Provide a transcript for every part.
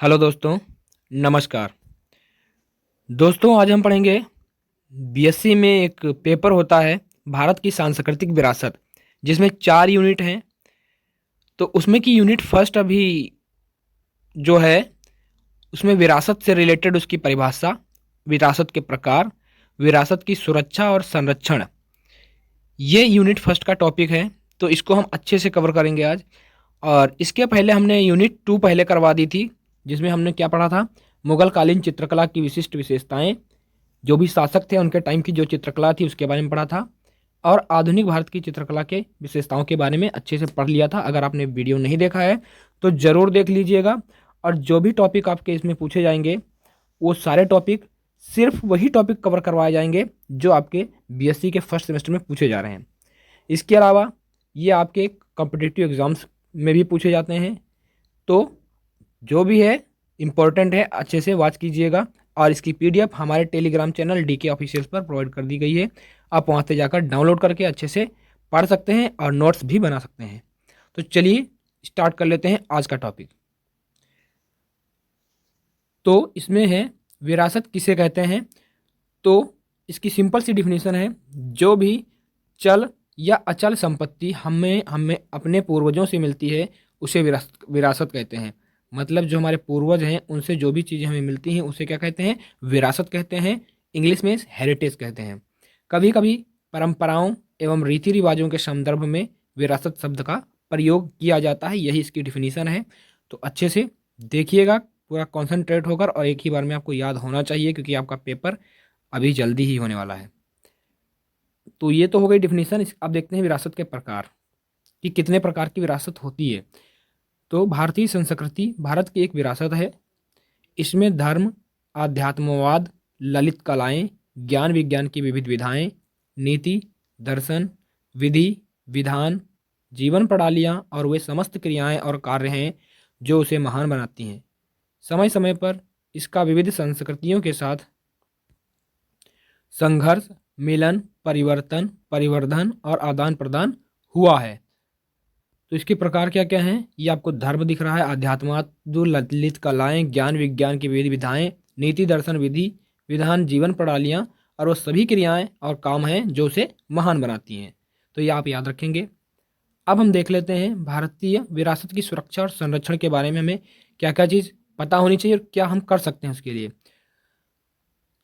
Hello दोस्तों, नमस्कार। दोस्तों, आज हम पढ़ेंगे बीएससी में एक पेपर होता है भारत की सांस्कृतिक विरासत, जिसमें 4 यूनिट हैं। तो उसमें की यूनिट फर्स्ट अभी जो है, उसमें विरासत से रिलेटेड उसकी परिभाषा, विरासत के प्रकार, विरासत की सुरक्षा और संरक्षण, ये यूनिट फर्स्ट का टॉपिक है। तो इसको हम अच्छे से कवर करेंगे आज। और इसके पहले हमने यूनिट 2 पहले करवा दी थी, जिसमें हमने क्या पढ़ा था, मुगल कालीन चित्रकला की विशिष्ट विशेषताएं, जो भी शासक थे उनके टाइम की जो चित्रकला थी उसके बारे में पढ़ा था। और आधुनिक भारत की चित्रकला के विशेषताओं के बारे में अच्छे से पढ़ लिया था। अगर आपने वीडियो नहीं देखा है तो ज़रूर देख लीजिएगा। और जो भी टॉपिक आपके इसमें पूछे जाएंगे, वो सारे टॉपिक, सिर्फ वही टॉपिक कवर करवाए जाएंगे जो आपके बीएससी के फर्स्ट सेमेस्टर में पूछे जा रहे हैं। इसके अलावा ये आपके कॉम्पिटिटिव एग्ज़ाम्स में भी पूछे जाते हैं। तो जो भी है इम्पोर्टेंट है, अच्छे से वॉच कीजिएगा। और इसकी पीडीएफ हमारे टेलीग्राम चैनल डीके ऑफिशियल्स पर प्रोवाइड कर दी गई है। आप वहाँ से जाकर डाउनलोड करके अच्छे से पढ़ सकते हैं और नोट्स भी बना सकते हैं। तो चलिए स्टार्ट कर लेते हैं आज का टॉपिक। तो इसमें है, विरासत किसे कहते हैं। तो इसकी सिंपल सी डिफिनीशन है, जो भी चल या अचल संपत्ति हमें हमें अपने पूर्वजों से मिलती है उसे विरासत विरासत कहते हैं। मतलब जो हमारे पूर्वज हैं उनसे जो भी चीज़ें हमें मिलती हैं उसे क्या कहते हैं, विरासत कहते हैं। इंग्लिश में हेरिटेज कहते हैं। कभी कभी परंपराओं एवं रीति रिवाजों के संदर्भ में विरासत शब्द का प्रयोग किया जाता है। यही इसकी डिफिनीशन है। तो अच्छे से देखिएगा, पूरा कॉन्सेंट्रेट होकर, और एक ही बार में आपको याद होना चाहिए क्योंकि आपका पेपर अभी जल्दी ही होने वाला है। तो ये तो हो गई डिफिनीशन। अब देखते हैं विरासत के प्रकार, कि कितने प्रकार की विरासत होती है। तो भारतीय संस्कृति भारत की एक विरासत है। इसमें धर्म, आध्यात्मवाद, ललित कलाएं, ज्ञान विज्ञान की विविध विधाएं, नीति, दर्शन, विधि, विधान, जीवन प्रणालियाँ और वे समस्त क्रियाएं और कार्य हैं जो उसे महान बनाती हैं। समय समय पर इसका विविध संस्कृतियों के साथ संघर्ष, मिलन, परिवर्तन, परिवर्धन और आदान प्रदान हुआ है। तो इसके प्रकार क्या क्या हैं, ये आपको धर्म दिख रहा है, आध्यात्माद, ललित कलाएं, ज्ञान विज्ञान की विविध विधाएं, नीति, दर्शन, विधि, विधान, जीवन प्रणालियाँ और वो सभी क्रियाएं और काम हैं जो उसे महान बनाती हैं। तो ये आप याद रखेंगे। अब हम देख लेते हैं भारतीय विरासत की सुरक्षा और संरक्षण के बारे में हमें क्या क्या चीज़ पता होनी चाहिए और क्या हम कर सकते हैं उसके लिए।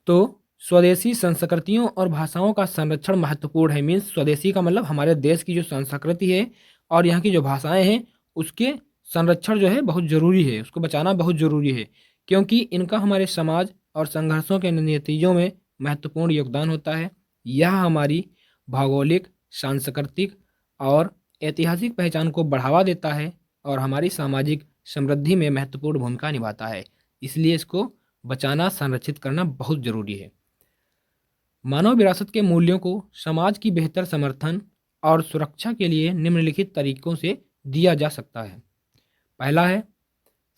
तो स्वदेशी संस्कृतियों और भाषाओं का संरक्षण महत्वपूर्ण है। मीन्स स्वदेशी का मतलब हमारे देश की जो संस्कृति है और यहाँ की जो भाषाएं हैं उसके संरक्षण जो है बहुत ज़रूरी है, उसको बचाना बहुत ज़रूरी है, क्योंकि इनका हमारे समाज और संघर्षों के नतीजों में महत्वपूर्ण योगदान होता है। यह हमारी भौगोलिक, सांस्कृतिक और ऐतिहासिक पहचान को बढ़ावा देता है और हमारी सामाजिक समृद्धि में महत्वपूर्ण भूमिका निभाता है। इसलिए इसको बचाना, संरक्षित करना बहुत ज़रूरी है। मानव विरासत के मूल्यों को समाज की बेहतर समर्थन और सुरक्षा के लिए निम्नलिखित तरीकों से दिया जा सकता है। पहला है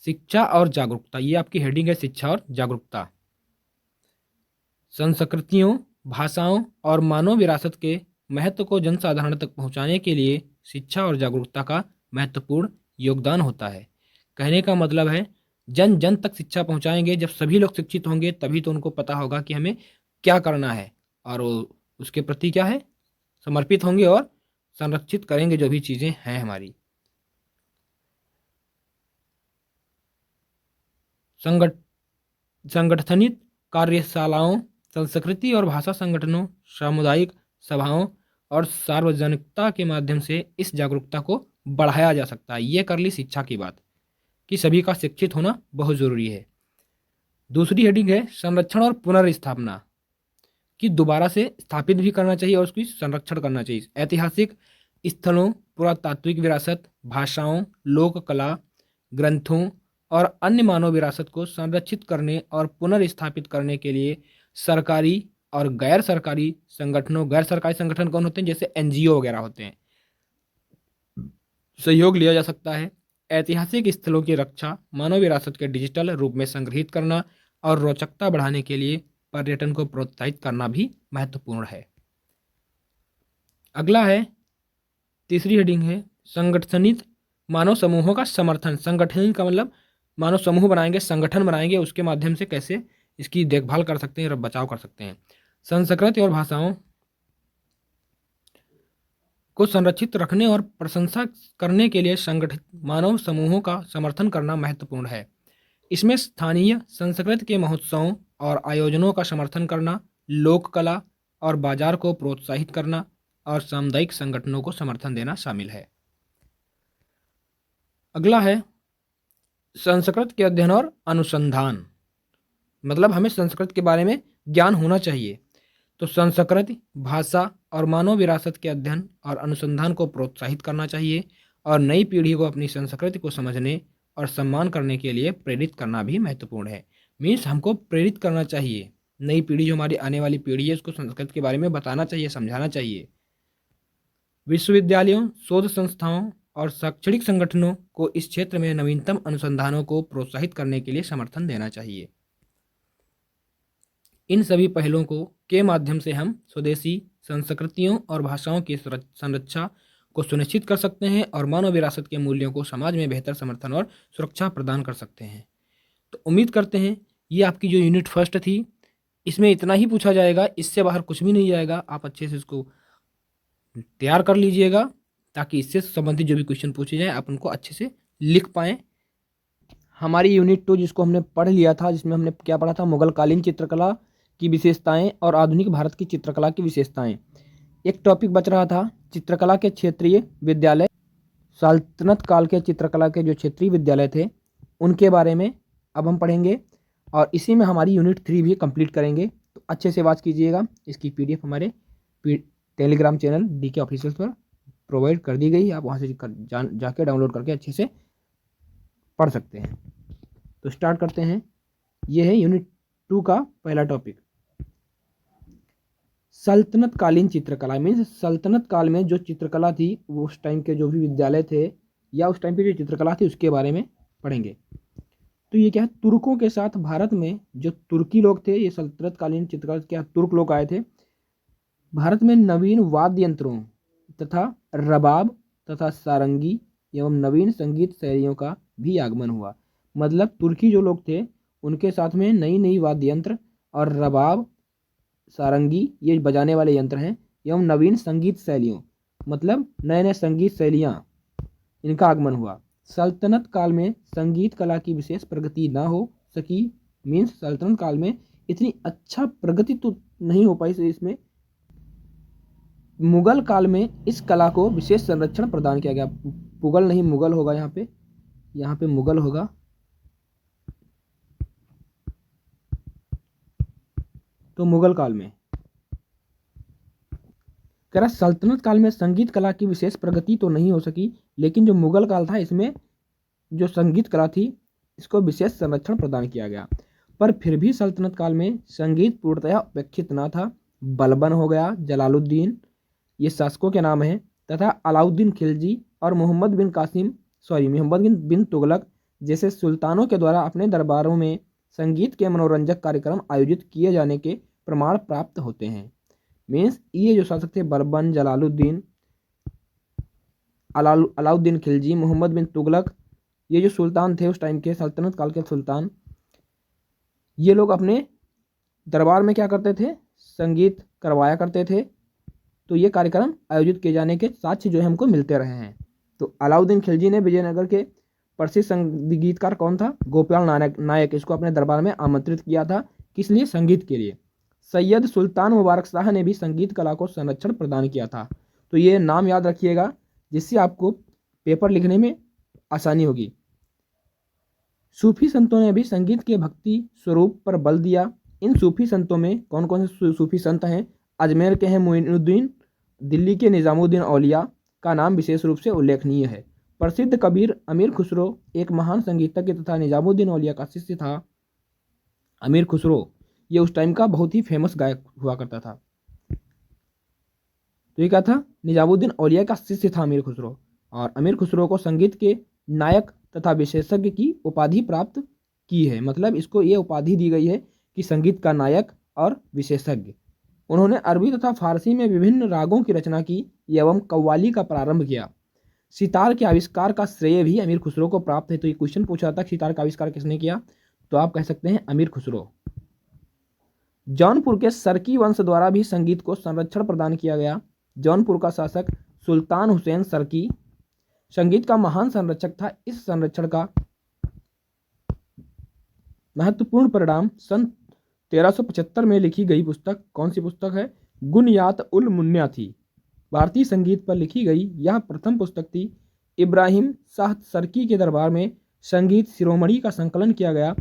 शिक्षा और जागरूकता। ये आपकी हेडिंग है, शिक्षा और जागरूकता। संस्कृतियों, भाषाओं और मानव विरासत के महत्व को जनसाधारण तक पहुंचाने के लिए शिक्षा और जागरूकता का महत्वपूर्ण योगदान होता है। कहने का मतलब है, जन जन तक शिक्षा पहुंचाएंगे। जब सभी लोग शिक्षित होंगे तभी तो उनको पता होगा कि हमें क्या करना है, और वो उसके प्रति क्या है, समर्पित होंगे और संरक्षित करेंगे जो भी चीज़ें हैं हमारी। संगठ संगठनित कार्यशालाओं, संस्कृति और भाषा संगठनों, सामुदायिक सभाओं और सार्वजनिकता के माध्यम से इस जागरूकता को बढ़ाया जा सकता है। ये कर ली शिक्षा की बात, कि सभी का शिक्षित होना बहुत ज़रूरी है। दूसरी हेडिंग है संरक्षण और पुनर्स्थापना, कि दोबारा से स्थापित भी करना चाहिए और उसकी संरक्षण करना चाहिए। ऐतिहासिक स्थलों, पुरातात्विक विरासत, भाषाओं, लोक कला, ग्रंथों और अन्य मानव विरासत को संरक्षित करने और पुनर्स्थापित करने के लिए सरकारी और गैर सरकारी संगठनों, गैर सरकारी संगठन कौन होते हैं, जैसे एनजीओ वगैरह होते हैं, सहयोग लिया जा सकता है। ऐतिहासिक स्थलों की रक्षा, मानव विरासत के डिजिटल रूप में संग्रहित करना और रोचकता बढ़ाने के लिए पर्यटन को प्रोत्साहित करना भी महत्वपूर्ण है। अगला है, तीसरी हेडिंग है संगठनित मानव समूहों का समर्थन। संगठनित का मतलब मानव समूह बनाएंगे, संगठन बनाएंगे, उसके माध्यम से कैसे इसकी देखभाल कर सकते हैं, बचाव कर सकते हैं। संस्कृति और भाषाओं को संरक्षित रखने और प्रशंसा करने के लिए संगठित मानव समूहों का समर्थन करना महत्वपूर्ण है। इसमें स्थानीय संस्कृति के महोत्सवों और आयोजनों का समर्थन करना, लोक कला और बाजार को प्रोत्साहित करना और सामुदायिक संगठनों को समर्थन देना शामिल है। अगला है संस्कृत के अध्ययन और अनुसंधान, मतलब हमें संस्कृत के बारे में ज्ञान होना चाहिए। तो संस्कृति, भाषा और मानव विरासत के अध्ययन और अनुसंधान को प्रोत्साहित करना चाहिए और नई पीढ़ी को अपनी संस्कृति को समझने और सम्मान करने के लिए प्रेरित करना भी महत्वपूर्ण है। मीन्स हमको प्रेरित करना चाहिए, नई पीढ़ी जो हमारी आने वाली पीढ़ी है उसको संस्कृत के बारे में बताना चाहिए, समझाना चाहिए। विश्वविद्यालयों, शोध संस्थाओं और शैक्षणिक संगठनों को इस क्षेत्र में नवीनतम अनुसंधानों को प्रोत्साहित करने के लिए समर्थन देना चाहिए। इन सभी पहलों को के माध्यम से हम स्वदेशी संस्कृतियों और भाषाओं की संरक्षा को सुनिश्चित कर सकते हैं और मानव विरासत के मूल्यों को समाज में बेहतर समर्थन और सुरक्षा प्रदान कर सकते हैं। तो उम्मीद करते हैं ये आपकी जो यूनिट फर्स्ट थी इसमें इतना ही पूछा जाएगा, इससे बाहर कुछ भी नहीं जाएगा। आप अच्छे से इसको तैयार कर लीजिएगा ताकि इससे संबंधित जो भी क्वेश्चन पूछे जाए आप उनको अच्छे से लिख पाएँ। हमारी यूनिट 2 जिसको हमने पढ़ लिया था, जिसमें हमने क्या पढ़ा था, मुगल कालीन चित्रकला की विशेषताएं और आधुनिक भारत की चित्रकला की विशेषताएं। एक टॉपिक बच रहा था चित्रकला के क्षेत्रीय विद्यालय, सल्तनत काल के चित्रकला के जो क्षेत्रीय विद्यालय थे उनके बारे में अब हम पढ़ेंगे और इसी में हमारी यूनिट 3 भी कंप्लीट करेंगे। तो अच्छे से वॉच कीजिएगा। इसकी PDF हमारे टेलीग्राम चैनल DK ऑफिशियल पर प्रोवाइड कर दी गई, आप वहाँ से जाके डाउनलोड करके अच्छे से पढ़ सकते हैं। तो स्टार्ट करते हैं। ये है यूनिट 2 का पहला टॉपिक, सल्तनत कालीन चित्रकला। मीन्स सल्तनत काल में जो चित्रकला थी, वो उस टाइम के जो भी विद्यालय थे या उस टाइम पे जो चित्रकला थी उसके बारे में पढ़ेंगे। तो ये क्या है, तुर्कों के साथ भारत में जो तुर्की लोग थे, ये सल्तनत कालीन चित्रकला क्या तुर्क लोग आए थे। भारत में नवीन वाद्य यंत्रों तथा रबाब तथा सारंगी एवं नवीन संगीत शैलियों का भी आगमन हुआ। मतलब तुर्की जो लोग थे उनके साथ में नई नई वाद्य यंत्र और रबाब, सारंगी, ये बजाने वाले यंत्र हैं, एवं नवीन संगीत शैलियों, मतलब नए नए संगीत शैलियाँ, इनका आगमन हुआ। सल्तनत काल में संगीत कला की विशेष प्रगति ना हो सकी। मीन्स सल्तनत काल में इतनी अच्छा प्रगति तो नहीं हो पाई इसमें। मुगल काल में इस कला को विशेष संरक्षण प्रदान किया गया। पुगल नहीं मुगल होगा, यहाँ पे मुगल होगा। तो मुगल काल में कह रहा सल्तनत काल में संगीत कला की विशेष प्रगति तो नहीं हो सकी, लेकिन जो मुगल काल था इसमें जो संगीत कला थी इसको विशेष संरक्षण प्रदान किया गया। पर फिर भी सल्तनत काल में संगीत पूर्णतया उपेक्षित न था। बलबन हो गया, जलालुद्दीन, ये शासकों के नाम हैं, तथा अलाउद्दीन खिलजी और मोहम्मद बिन तुगलक जैसे सुल्तानों के द्वारा अपने दरबारों में संगीत के मनोरंजक कार्यक्रम आयोजित किए जाने के प्रमाण प्राप्त होते हैं। मीन्स ये जो शासक थे बलबन, जलालुद्दीन, अलाउद्दीन खिलजी, मोहम्मद बिन तुगलक, ये जो सुल्तान थे उस टाइम के सल्तनत काल के सुल्तान, ये लोग अपने दरबार में क्या करते थे, संगीत करवाया करते थे। तो ये कार्यक्रम आयोजित किए जाने के साक्ष्य जो है हमको मिलते रहे हैं। तो अलाउद्दीन खिलजी ने विजयनगर के प्रसिद्ध संगीतकार कौन था, गोपाल नायक, इसको अपने दरबार में आमंत्रित किया था। किस लिए, संगीत के लिए। सैयद सुल्तान मुबारक शाह ने भी संगीत कला को संरक्षण प्रदान किया था। तो ये नाम याद रखिएगा जिससे आपको पेपर लिखने में आसानी होगी। सूफी संतों ने भी संगीत के भक्ति स्वरूप पर बल दिया। इन सूफी संतों में कौन कौन से सूफी संत हैं, अजमेर के हैं मोइनुद्दीन, दिल्ली के निज़ामुद्दीन औलिया का नाम विशेष रूप से उल्लेखनीय है। प्रसिद्ध कबीर अमीर खुसरो एक महान संगीतज्ञ तथा निज़ामुद्दीन औलिया का शिष्य था। अमीर खुसरो ये उस टाइम का बहुत ही फेमस गायक हुआ करता था। तो ये क्या था, निज़ामुद्दीन औलिया का शिष्य था अमीर खुसरो, और अमीर खुसरो को संगीत के नायक तथा विशेषज्ञ की उपाधि प्राप्त की है। मतलब इसको ये उपाधि दी गई है कि संगीत का नायक और विशेषज्ञ। उन्होंने अरबी तथा फारसी में विभिन्न रागों की रचना की एवं कव्वाली का प्रारंभ किया। सितार के आविष्कार का श्रेय भी अमीर खुसरो को प्राप्त है। तो ये क्वेश्चन पूछा था, सितार का आविष्कार किसने किया, तो आप कह सकते हैं अमीर खुसरो। जौनपुर के सरकी वंश द्वारा भी संगीत को संरक्षण प्रदान किया गया। जौनपुर का शासक सुल्तान हुसैन सरकी संगीत का महान संरक्षक था। इस संरक्षण का महत्वपूर्ण परिणाम सन 1375 में लिखी गई पुस्तक, कौन सी पुस्तक है, गुनयात उल मुन्या थी। भारतीय संगीत पर लिखी गई यह प्रथम पुस्तक थी। इब्राहिम शाह सरकी के दरबार में संगीत शिरोमणि का संकलन किया गया।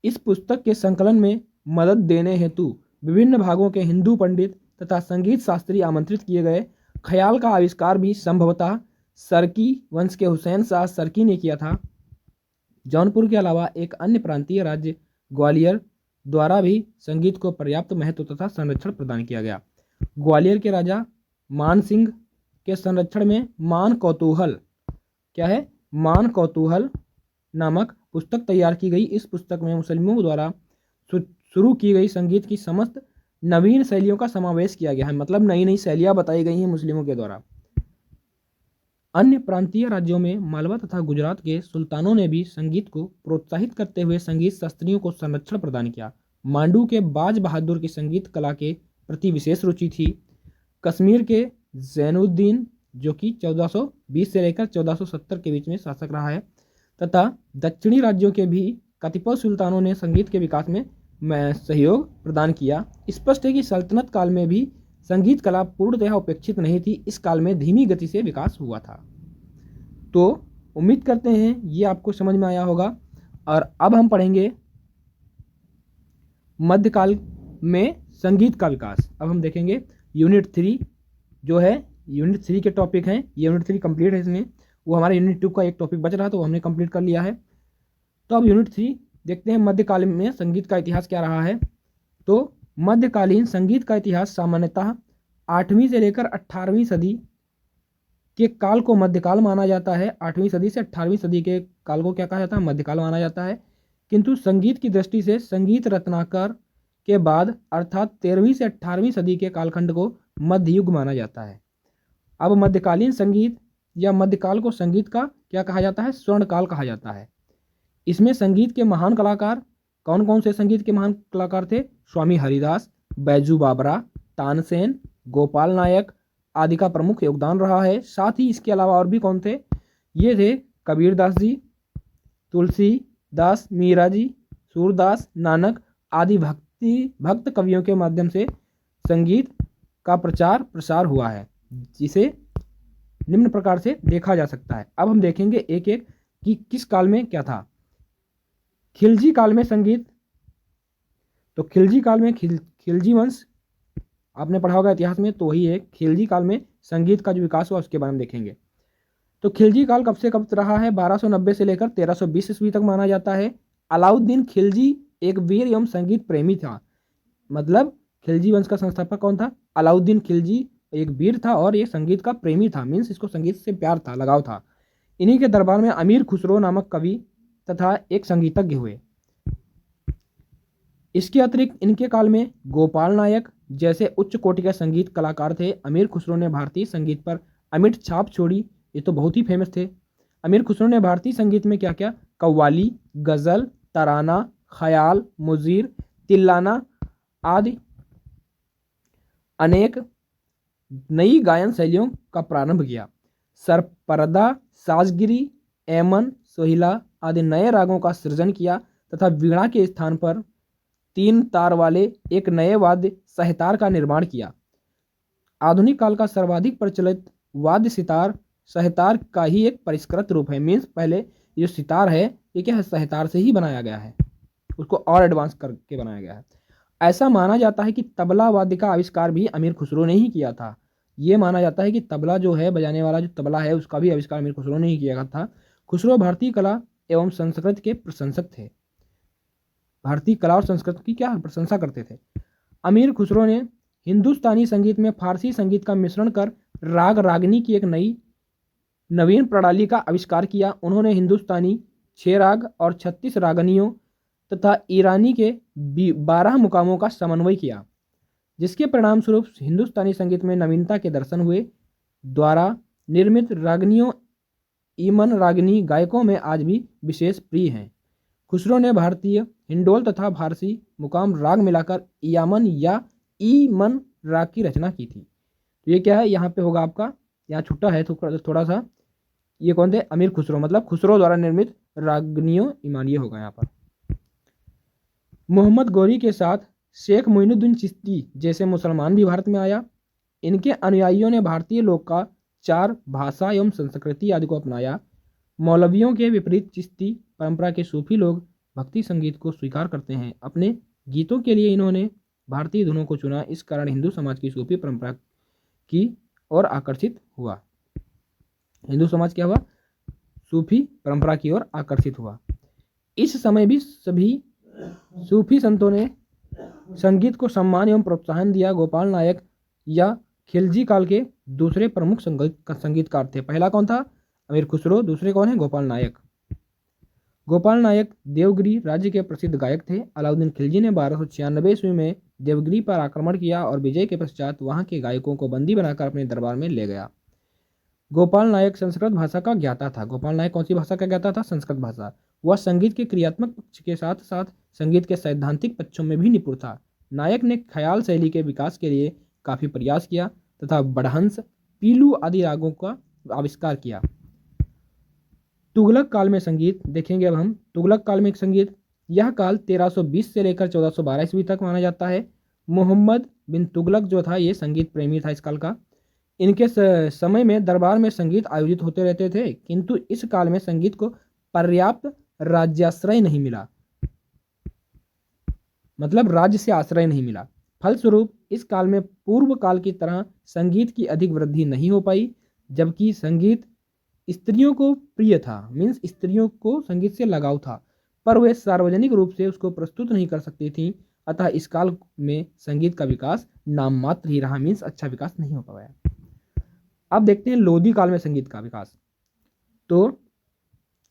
इस पुस्तक के संकलन में मदद देने हेतु विभिन्न भागों के हिंदू पंडित तथा संगीत शास्त्री आमंत्रित किए गए। ख्याल का आविष्कार भी संभवतः सरकी वंश के हुसैन शाह सरकी ने किया था। जौनपुर के अलावा एक अन्य प्रांतीय राज्य ग्वालियर द्वारा भी संगीत को पर्याप्त महत्व तथा संरक्षण प्रदान किया गया। ग्वालियर के राजा मान सिंह के संरक्षण में मान कौतूहल, क्या है, मान कौतूहल नामक पुस्तक तैयार की गई। इस पुस्तक में मुस्लिमों द्वारा शुरू की गई संगीत की समस्त नवीन शैलियों का समावेश किया गया है, मतलब नई नई शैलियां बताई गई हैं मुस्लिमों के द्वारा। अन्य प्रांतीय राज्यों में मालवा तथा गुजरात के सुल्तानों ने भी संगीत को प्रोत्साहित करते हुए संगीत शास्त्रियों को संरक्षण प्रदान किया। मांडू के बाज बहादुर की संगीत कला के प्रति विशेष रुचि थी। कश्मीर के जैनुद्दीन, जो कि 1420 से लेकर 1470 के बीच में शासक रहा है, तथा दक्षिणी राज्यों के भी कतिपय सुल्तानों ने संगीत के विकास में सहयोग प्रदान किया। स्पष्ट है कि सल्तनत काल में भी संगीत कला पूर्णतः उपेक्षित नहीं थी। इस काल में धीमी गति से विकास हुआ था। तो उम्मीद करते हैं ये आपको समझ में आया होगा। और अब हम पढ़ेंगे मध्यकाल में संगीत का विकास। अब हम देखेंगे यूनिट 3 जो है, यूनिट 3 के टॉपिक हैं। यूनिट 3 कंप्लीट है, इसमें वो हमारे यूनिट 2 का एक टॉपिक बच रहा था, वो हमने कंप्लीट कर लिया है। तो अब यूनिट 3 देखते हैं, मध्यकाल में संगीत का इतिहास क्या रहा है। तो मध्यकालीन संगीत का इतिहास सामान्यतः 8वीं से लेकर 18वीं सदी के काल को मध्यकाल माना जाता है। 8वीं सदी से 18वीं सदी के काल को क्या कहा जाता है, मध्यकाल माना जाता है। किंतु संगीत की दृष्टि से संगीत रत्नाकर के बाद अर्थात 13वीं से 18वीं सदी के कालखंड को मध्ययुग माना जाता है। अब मध्यकालीन संगीत या मध्यकाल को संगीत का क्या कहा जाता है, स्वर्णकाल कहा जाता है। इसमें संगीत के महान कलाकार कौन कौन से संगीत के महान कलाकार थे, स्वामी हरिदास, बैजू बाबरा, तानसेन, गोपाल नायक आदि का प्रमुख योगदान रहा है। साथ ही इसके अलावा और भी कौन थे, ये थे कबीरदास जी, तुलसीदास, मीरा जी, सूरदास, नानक आदि भक्त कवियों के माध्यम से संगीत का प्रचार प्रसार हुआ है, जिसे निम्न प्रकार से देखा जा सकता है। अब हम देखेंगे एक एक कि किस काल में क्या था। खिलजी काल में संगीत, तो खिलजी काल में खिलजी वंश आपने पढ़ा होगा इतिहास में, तो वही है। खिलजी काल में संगीत का जो विकास हुआ उसके बारे में देखेंगे। तो खिलजी काल कब से कब रहा है, 1290 से लेकर 1320 ईस्वी तक माना जाता है। अलाउद्दीन खिलजी एक वीर एवं संगीत प्रेमी था। मतलब खिलजी वंश का संस्थापक कौन था, अलाउद्दीन खिलजी एक वीर था और एक संगीत का प्रेमी था, मीन्स इसको संगीत से प्यार था, लगाव था। इन्हीं के दरबार में अमीर खुसरो नामक कवि तथा एक संगीतज्ञ हुए। इसके अतिरिक्त इनके काल में गोपाल नायक जैसे उच्च कोटि के संगीत कलाकार थे। अमीर खुसरो ने भारतीय संगीत पर अमिट छाप छोड़ी, ये तो बहुत ही फेमस थे। अमीर खुसरो ने भारतीय संगीत में क्या क्या, कव्वाली, गज़ल, तराना, ख्याल, मुजीर, तिल्लाना आदि अनेक नई गायन शैलियों का प्रारंभ किया। सरपरदा, साजगिरी, एमन, सोहिला आदि नए रागों का सृजन किया तथा वीणा के स्थान पर 3 तार वाले एक नए वाद्य सहतार का निर्माण किया। आधुनिक काल का सर्वाधिक प्रचलित वाद्य सितार सहतार का ही एक परिष्कृत रूप है। मीन्स पहले जो सितार है ये क्या है, सहतार से ही बनाया गया है, उसको और एडवांस करके बनाया गया है। ऐसा माना जाता है कि तबला वाद्य का आविष्कार भी अमीर खुसरो ने ही किया था। ये माना जाता है कि तबला जो है, बजाने वाला जो तबला है, उसका भी आविष्कार अमीर खुसरो ने ही किया था। खुसरो भारतीय कला एवं संस्कृति के प्रशंसक थे। भारतीय कला और संस्कृति की क्या प्रशंसा करते थे। अमीर खुसरो ने हिंदुस्तानी संगीत में फारसी संगीत का मिश्रण कर राग रागनी की एक नवीन प्रणाली का आविष्कार किया। उन्होंने हिंदुस्तानी 6 राग और 36 रागनियों तथा ईरानी के 12 मुकामों का समन्वय किया, जिसके परिणाम स्वरूप हिंदुस्तानी संगीत में नवीनता के दर्शन हुए। द्वारा निर्मित रागनियों ईमन रागिनी गायकों में आज भी विशेष प्रिय हैं। खुसरो ने भारतीय हिंडोल तथा फारसी मुकाम राग मिलाकर यामन या ईमन राग की रचना की थी। तो ये क्या है, यहाँ पे होगा आपका, यहाँ छुट्टा है थोड़ा सा, ये कौन थे, अमीर खुसरो, मतलब खुसरो द्वारा निर्मित रागनियों ईमानिया होगा यहाँ पर। मोहम्मद गौरी के साथ शेख मोइनुद्दीन चिश्ती जैसे मुसलमान भी भारत में आया। इनके अनुयायियों ने भारतीय लोक का चार भाषा एवं संस्कृति आदि को अपनाया। मौलवियों के विपरीत चिश्ती परंपरा के सूफी लोग भक्ति संगीत को स्वीकार करते हैं। अपने गीतों के लिए इन्होंने भारतीय धुनों को चुना। इस कारण हिंदू समाज की सूफी परंपरा की ओर आकर्षित हुआ। हिंदू समाज क्या हुआ, सूफी परंपरा की ओर आकर्षित हुआ। इस समय भी सभी सूफी संतों ने संगीत को सम्मान एवं प्रोत्साहन दिया। गोपाल नायक या खिलजी काल के दूसरे प्रमुख संगीतकार थे। पहला कौन था, अमीर खुसरो, दूसरे कौन है, गोपाल नायक। गोपाल नायक देवगिरी राज्य के प्रसिद्ध गायक थे। अलाउद्दीन खिलजी ने 1296 ईस्वी में देवगिरी पर आक्रमण किया और विजय के पश्चात वहां के गायकों को बंदी बनाकर अपने दरबार में ले गया। गोपाल नायक संस्कृत भाषा का ज्ञाता था। गोपाल नायक कौन सी भाषा का ज्ञाता था, संस्कृत भाषा। वह संगीत के क्रियात्मक पक्ष के साथ साथ संगीत के सैद्धांतिक पक्षों में भी निपुण था। नायक ने ख्याल शैली के विकास के लिए काफी प्रयास किया तथा बड़हंस, पीलू आदि रागों का आविष्कार किया। तुगलक काल में संगीत देखेंगे अब हम। तुगलक काल में संगीत, यह काल 1320 से लेकर 1412 ईस्वी तक माना जाता है। मोहम्मद बिन तुगलक जो था ये संगीत प्रेमी था इस काल का। इनके समय में दरबार में संगीत आयोजित होते रहते थे, किंतु इस काल में संगीत को पर्याप्त राज्याश्रय नहीं मिला, मतलब राज्य से आश्रय नहीं मिला। फलस्वरूप इस काल में पूर्व काल की तरह संगीत की अधिक वृद्धि नहीं हो पाई। जबकि संगीत स्त्रियों को प्रिय था, मीन्स स्त्रियों को संगीत से लगाव था, पर वे सार्वजनिक रूप से उसको प्रस्तुत नहीं कर सकती थीं। अतः इस काल में संगीत का विकास नाम मात्र ही रहा, मीन्स अच्छा विकास नहीं हो पाया। अब देखते हैं लोधी काल में संगीत का विकास। तो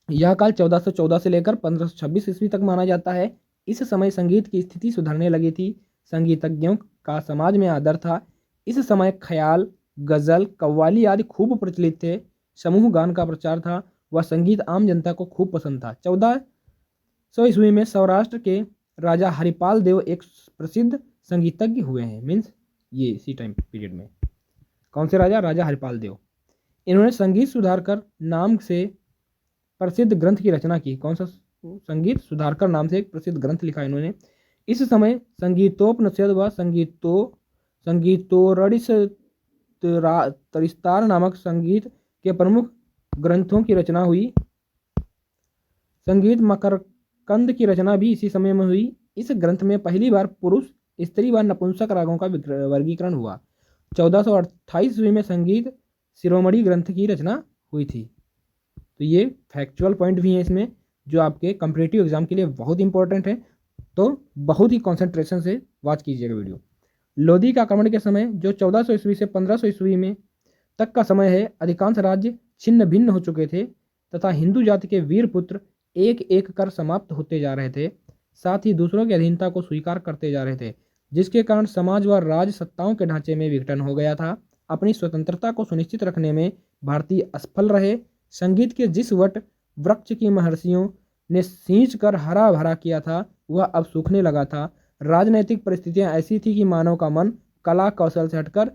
यह काल 1414 से लेकर 1526 ईस्वी तक माना जाता है। इस समय संगीत की स्थिति सुधरने लगी थी। संगीतज्ञों का समाज में आदर था। इस समय ख्याल, गजल, कव्वाली आदि खूब प्रचलित थे। समूह गान का प्रचार था। वह संगीत आम जनता को खूब पसंद था। 1400 ईस्वी में सौराष्ट्र के राजा हरिपाल देव एक प्रसिद्ध संगीतज्ञ हुए हैं, मीन्स ये इसी टाइम पीरियड में। कौन से राजा, राजा हरिपाल देव। इन्होंने संगीत सुधारकर नाम से प्रसिद्ध ग्रंथ की रचना की। कौन सा, संगीत सुधारकर नाम से एक प्रसिद्ध ग्रंथ लिखा इन्होंने। इस समय संगीतोपनिषद व संगीतोरडिस तरिस्तार नामक संगीत के प्रमुख ग्रंथों की रचना हुई। संगीत मकरकंद की रचना भी इसी समय में हुई। इस ग्रंथ में पहली बार पुरुष, स्त्री व नपुंसक रागों का वर्गीकरण हुआ। 1428 ईस्वी में संगीत शिरोमणि ग्रंथ की रचना हुई थी। तो ये फैक्चुअल पॉइंट भी है इसमें जो आपके कॉम्पिटिटिव एग्जाम के लिए बहुत इंपॉर्टेंट है, तो बहुत ही कंसंट्रेशन से वॉच कीजिएगा वीडियो। लोधी के आक्रमण के समय जो 1400 ईस्वी से 1500 ईस्वी में तक का समय है, अधिकांश राज्य छिन्न भिन्न हो चुके थे तथा हिंदू जाति के वीर पुत्र एक एक कर समाप्त होते जा रहे थे, साथ ही दूसरों की अधीनता को स्वीकार करते जा रहे थे, जिसके कारण समाज व राज सत्ताओं के ढांचे में विघटन हो गया था। अपनी स्वतंत्रता को सुनिश्चित रखने में भारतीय असफल रहे। संगीत के जिस वट वृक्ष की महर्षियों ने सींच कर हरा भरा किया था वह अब सूखने लगा था। राजनैतिक परिस्थितियां ऐसी थी कि मानव का मन कला कौशल से हटकर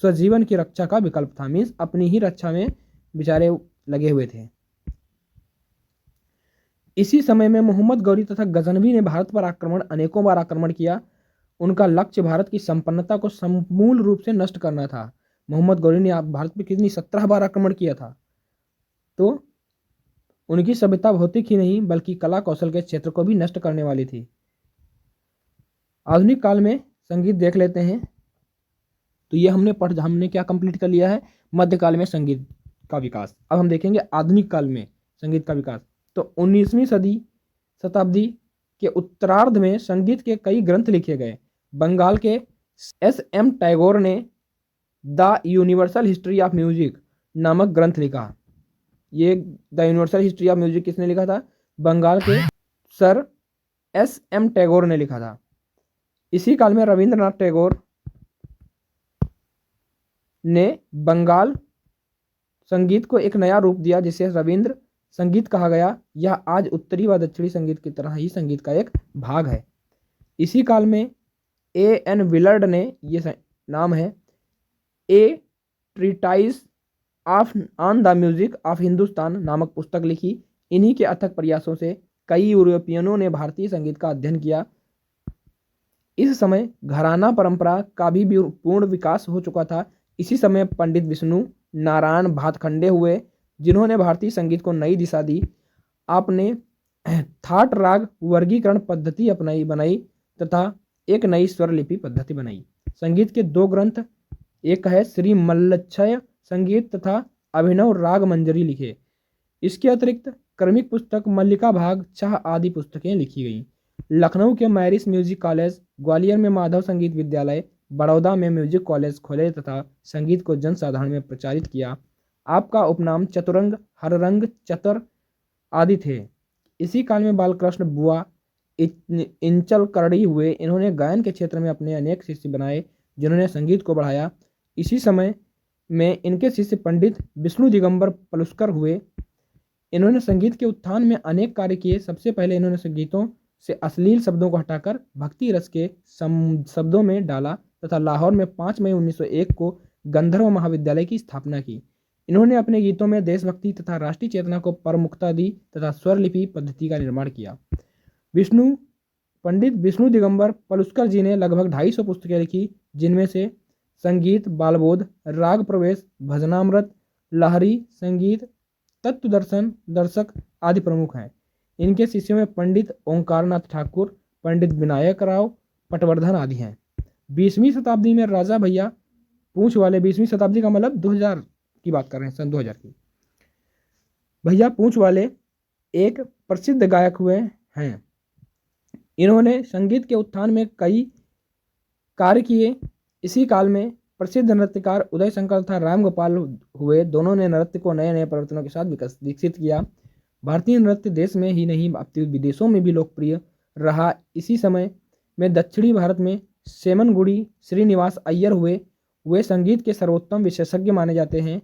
स्वजीवन की रक्षा का विकल्प था, मीन्स अपनी ही रक्षा में बेचारे लगे हुए थे। इसी समय में मोहम्मद गौरी तथा गजनवी ने भारत पर अनेकों बार आक्रमण किया। उनका लक्ष्य भारत की संपन्नता को समूल रूप से नष्ट करना था। मोहम्मद गौरी ने भारत पर कितनी 17 बार आक्रमण किया था। तो उनकी सभ्यता भौतिक ही नहीं बल्कि कला कौशल के क्षेत्र को भी नष्ट करने वाली थी। आधुनिक काल में संगीत देख लेते हैं। तो ये हमने क्या कंप्लीट कर लिया है, मध्यकाल में संगीत का विकास। अब हम देखेंगे आधुनिक काल में संगीत का विकास। तो 19वीं शताब्दी के उत्तरार्ध में संगीत के कई ग्रंथ लिखे गए। बंगाल के S.M. टैगोर ने the universal history of music नामक ग्रंथ लिखा। ये the universal history of music किसने लिखा था, बंगाल के सर S.M. टैगोर ने लिखा था। इसी काल में रविंद्रनाथ टैगोर ने संगीत को एक नया रूप दिया जिसे रविंद्र संगीत कहा गया। यह आज उत्तरी व दक्षिणी संगीत की तरह ही संगीत का एक भाग है। इसी काल में A.N. विलर्ड ने, ये नाम है, a treatise of on the music of Hindustan नामक पुस्तक लिखी। इन्हीं के अथक प्रयासों से कई यूरोपियनों ने भारतीय संगीत का अध्ययन किया। इस समय घराना परंपरा का भी पूर्ण विकास हो चुका था। इसी समय पंडित विष्णु नारायण भातखंडे हुए जिन्होंने भारतीय संगीत को नई दिशा दी। आपने थाट राग वर्गीकरण पद्धति बनाई तथा एक नई स्वर लिपि पद्धति बनाई। संगीत के दो ग्रंथ, एक है श्री मल्लक्षय संगीत तथा अभिनव राग मंजरी लिखे। इसके अतिरिक्त क्रमिक पुस्तक मल्लिका भाग 6 आदि पुस्तकें लिखी गईं। लखनऊ के मैरिस म्यूजिक कॉलेज, ग्वालियर में माधव संगीत विद्यालय, बड़ौदा में म्यूजिक कॉलेज खोले तथा संगीत को जनसाधारण में प्रचारित किया। आपका उपनाम चतुरंग, हररंग, चतर आदि थे। इसी काल में बालकृष्ण बुआ इंचल करड़ी हुए। इन्होंने गायन के क्षेत्र में अपने अनेक शिष्य बनाए जिन्होंने संगीत को बढ़ाया। इसी समय में इनके शिष्य पंडित विष्णु दिगंबर पलुस्कर हुए। इन्होंने संगीत के उत्थान में अनेक कार्य किए। सबसे पहले इन्होंने संगीतों से अश्लील शब्दों को हटाकर भक्ति रस के शब्दों में डाला तथा लाहौर में 5 मई 1901 को गंधर्व महाविद्यालय की स्थापना की। इन्होंने अपने गीतों में देशभक्ति तथा राष्ट्रीय चेतना को प्रमुखता दी तथा स्वर लिपि पद्धति का निर्माण किया। पंडित विष्णु दिगंबर पलुस्कर जी ने लगभग 250 पुस्तकें लिखी जिनमें से संगीत, बालबोध, राग प्रवेश, भजनामृत, लहरी संगीत, तत्व दर्शन, दर्शक आदि प्रमुख हैं। इनके शिष्यों में पंडित ओंकारनाथ ठाकुर, पंडित विनायक राव पटवर्धन आदि हैं। 20वीं शताब्दी में राजा भैया पूंछ वाले, 20वीं शताब्दी का मतलब 2000 की बात कर रहे हैं, सन 2000 की, भैया पूंछ वाले एक प्रसिद्ध गायक हुए हैं। इन्होंने संगीत के उत्थान में कई कार्य किए। इसी काल में प्रसिद्ध नृत्यकार उदय शंकर तथा राम गोपाल हुए। दोनों ने नृत्य को नए नए परिवर्तनों के साथ विकसित किया। भारतीय नृत्य देश में ही नहीं अपितु विदेशों में भी लोकप्रिय रहा। इसी समय में दक्षिणी भारत में सेमनगुड़ी श्रीनिवास अय्यर हुए। वे संगीत के सर्वोत्तम विशेषज्ञ माने जाते हैं।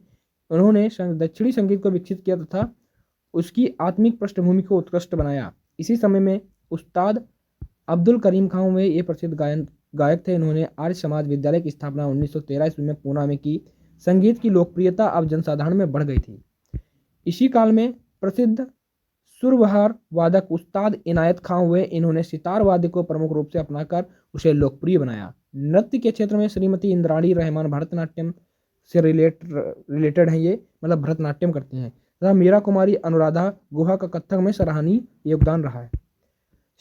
उन्होंने दक्षिणी संगीत को विकसित किया तथा उसकी आत्मिक पृष्ठभूमि को उत्कृष्ट बनाया। इसी समय में उस्ताद अब्दुल करीम खां हुए। ये प्रसिद्ध गायक थे। इन्होंने आर्य समाज विद्यालय की स्थापना 1913 ईस्वी में पूना में की। संगीत की लोकप्रियता अब जनसाधारण में बढ़ गई थी। इसी काल में प्रसिद्ध सुरबहार वादक उस्ताद इनायत खां हुए। इन्होंने सितार वाद्य को प्रमुख रूप से अपनाकर उसे लोकप्रिय बनाया। नृत्य के क्षेत्र में श्रीमती इंद्राणी रहमान भरतनाट्यम से रिलेटेड हैं, ये मतलब भरतनाट्यम करती हैं तथा मीरा कुमारी अनुराधा गुहा का कथक में सराहनीय योगदान रहा है।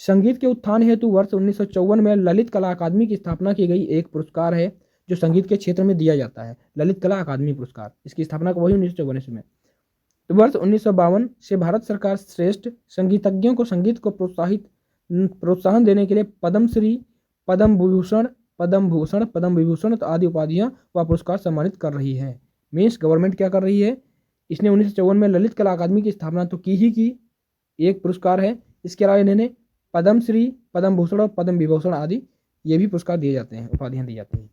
संगीत के उत्थान हेतु वर्ष 1954 में ललित कला अकादमी की स्थापना की गई। एक पुरस्कार है जो संगीत के क्षेत्र में दिया जाता है, ललित कला अकादमी पुरस्कार। इसकी स्थापना को वही 1954 में। तो वर्ष 1952 से भारत सरकार श्रेष्ठ संगीतज्ञों को संगीत को प्रोत्साहन देने के लिए पद्मश्री, पद्म भूषण, पद्म भूषण, पद्म विभूषण आदि उपाधियां व पुरस्कार सम्मानित कर रही है। मीन्स गवर्नमेंट क्या कर रही है, इसने 1954 में ललित कला अकादमी की स्थापना तो की ही की, एक पुरस्कार है। इसके अलावा इन्हें पद्मश्री, पद्म भूषण और पद्म विभूषण आदि ये भी पुरस्कार दिए जाते हैं, उपाधियां दी जाती हैं।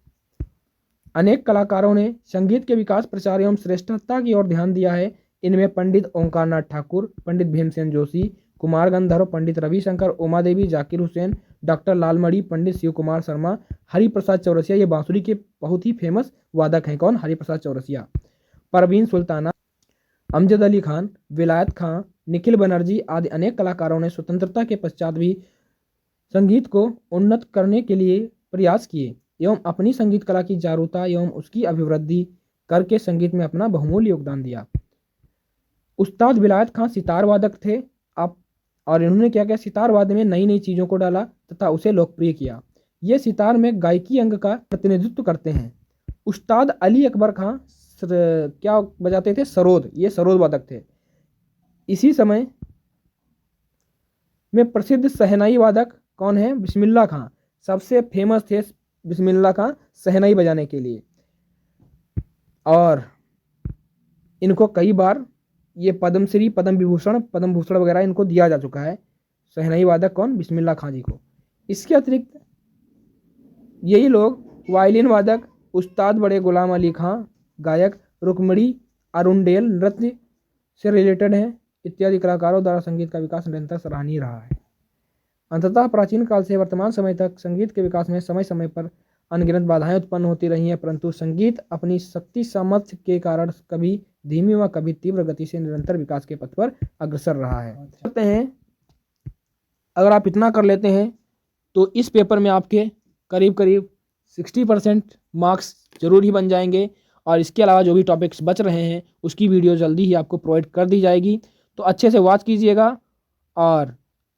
अनेक कलाकारों ने संगीत के विकास, प्रचार एवं श्रेष्ठता की ओर ध्यान दिया है। इनमें पंडित ओंकारनाथ ठाकुर, पंडित भीमसेन जोशी, कुमार गंधर्व, पंडित रविशंकर, उमा देवी, जाकिर हुसैन, डॉक्टर लालमणि, पंडित शिव कुमार शर्मा, हरिप्रसाद चौरसिया, ये बांसुरी के बहुत ही फेमस वादक हैं। कौन? हरिप्रसाद चौरसिया। परवीन सुल्ताना, अमजद अली खान, विलायत खां, निखिल बनर्जी आदि अनेक कलाकारों ने स्वतंत्रता के पश्चात भी संगीत को उन्नत करने के लिए प्रयास किए एवं अपनी संगीत कला की जागरूकता एवं उसकी अभिवृद्धि करके संगीत में अपना बहुमूल्य योगदान दिया। उस्ताद विलायत खां सितार वादक थे और इन्होंने क्या किया, सितार वाद्य में नई नई चीज़ों को डाला तथा उसे लोकप्रिय किया। ये सितार में गायकी अंग का प्रतिनिधित्व करते हैं। उस्ताद अली अकबर खां क्या बजाते थे? सरोद। ये सरोद वादक थे। इसी समय में प्रसिद्ध शहनाई वादक कौन है? बिस्मिल्लाह खां। सबसे फेमस थे बिस्मिल्लाह खां शहनाई बजाने के लिए, और इनको कई बार ये पद्मश्री, पद्म विभूषण, पद्म भूषण वगैरह इनको दिया जा चुका है। शहनाई वादक कौन? बिस्मिल्लाह खां जी को। इसके अतिरिक्त यही लोग वायलिन वादक उस्ताद बड़े गुलाम अली खां, गायक रुकमणी अरुंडेल नृत्य से रिलेटेड हैं इत्यादि कलाकारों द्वारा संगीत का विकास निरंतर सराहनीय रहा है। अंततः प्राचीन काल से वर्तमान समय तक संगीत के विकास में समय समय पर अनगिनत बाधाएं उत्पन्न होती रही हैं, परंतु संगीत अपनी शक्ति सामर्थ्य के कारण कभी धीमी व कभी तीव्र गति से निरंतर विकास के पथ पर अग्रसर रहा है। करते हैं, अगर आप इतना कर लेते हैं तो इस पेपर में आपके करीब करीब 60% मार्क्स जरूर ही बन जाएंगे, और इसके अलावा जो भी टॉपिक्स बच रहे हैं उसकी वीडियो जल्दी ही आपको प्रोवाइड कर दी जाएगी, तो अच्छे से वॉच कीजिएगा। और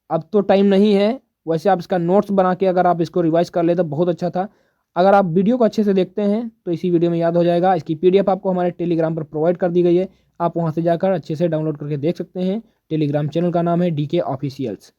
अब तो टाइम नहीं है, वैसे आप इसका नोट्स बना के अगर आप इसको रिवाइज कर ले तो बहुत अच्छा था। अगर आप वीडियो को अच्छे से देखते हैं तो इसी वीडियो में याद हो जाएगा। इसकी PDF आपको हमारे टेलीग्राम पर प्रोवाइड कर दी गई है, आप वहाँ से जाकर अच्छे से डाउनलोड करके देख सकते हैं। टेलीग्राम चैनल का नाम है DK ऑफिशियल्स।